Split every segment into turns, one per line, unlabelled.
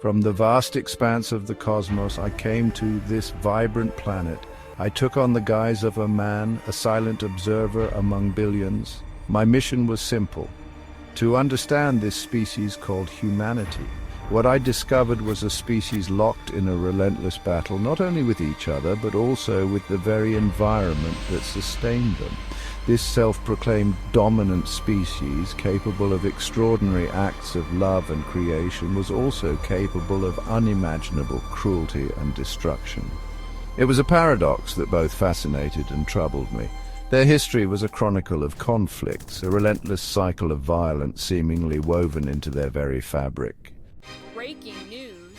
From the vast expanse of the cosmos, I came to this vibrant planet. I took on the guise of a man, a silent observer among billions. My mission was simple: to understand this species called humanity. What I discovered was a species locked in a relentless battle, not only with each other, but also with the very environment that sustained them. This self-proclaimed dominant species, capable of extraordinary acts of love and creation, was also capable of unimaginable cruelty and destruction. It was a paradox that both fascinated and troubled me. Their history was a chronicle of conflicts, a relentless cycle of violence seemingly woven into their very fabric.
Breaking news.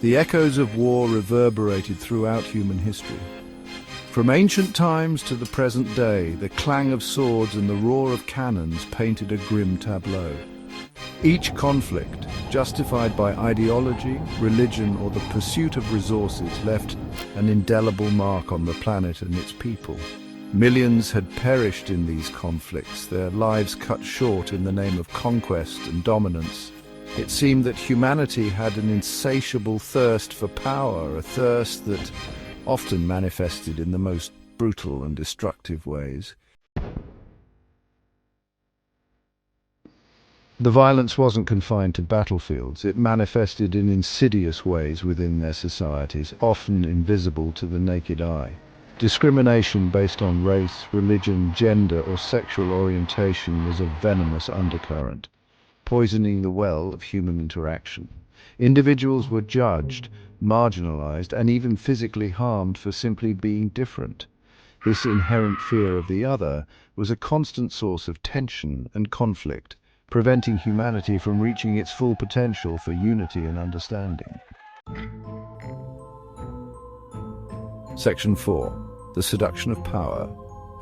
The echoes of war reverberated throughout human history. From ancient times to the present day, the clang of swords and the roar of cannons painted a grim tableau. Each conflict, justified by ideology, religion, or the pursuit of resources, left an indelible mark on the planet and its people. Millions had perished in these conflicts, their lives cut short in the name of conquest and dominance. It seemed that humanity had an insatiable thirst for power, a thirst that often manifested in the most brutal and destructive ways. The violence wasn't confined to battlefields. It manifested in insidious ways within their societies, often invisible to the naked eye. Discrimination based on race, religion, gender, or sexual orientation was a venomous undercurrent, poisoning the well of human interaction. Individuals were judged, marginalized, and even physically harmed for simply being different. This inherent fear of the other was a constant source of tension and conflict, preventing humanity from reaching its full potential for unity and understanding. Section 4. The seduction of power.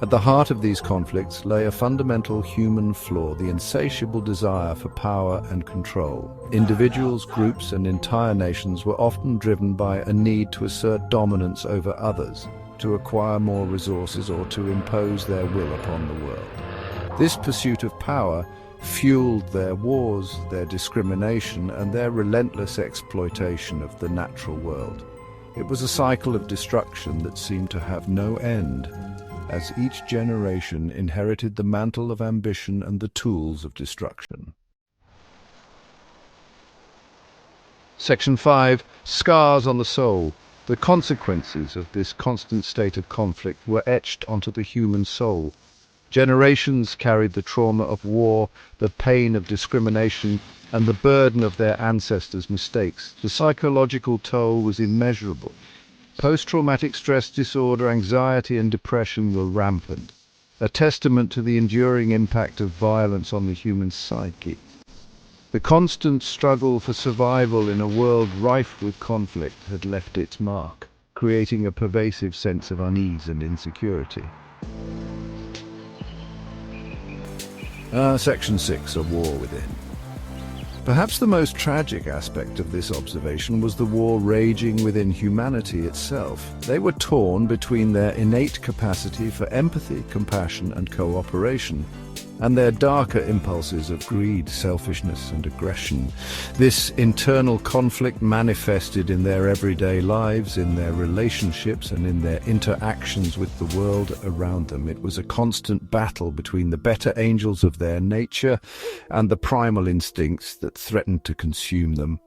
At the heart of these conflicts lay a fundamental human flaw, the insatiable desire for power and control. Individuals, groups, and entire nations were often driven by a need to assert dominance over others, to acquire more resources, or to impose their will upon the world. This pursuit of power fueled their wars, their discrimination, and their relentless exploitation of the natural world. It was a cycle of destruction that seemed to have no end, as each generation inherited the mantle of ambition and the tools of destruction. Section 5. Scars on the soul. The consequences of this constant state of conflict were etched onto the human soul. Generations carried the trauma of war, the pain of discrimination, and the burden of their ancestors' mistakes. The psychological toll was immeasurable. Post-traumatic stress disorder, anxiety, and depression were rampant, a testament to the enduring impact of violence on the human psyche. The constant struggle for survival in a world rife with conflict had left its mark, creating a pervasive sense of unease and insecurity. Section 6. A war within. Perhaps the most tragic aspect of this observation was the war raging within humanity itself. They were torn between their innate capacity for empathy, compassion, and cooperation, and their darker impulses of greed, selfishness, and aggression. This internal conflict manifested in their everyday lives, in their relationships, and in their interactions with the world around them. It was a constant battle between the better angels of their nature and the primal instincts that threatened to consume them.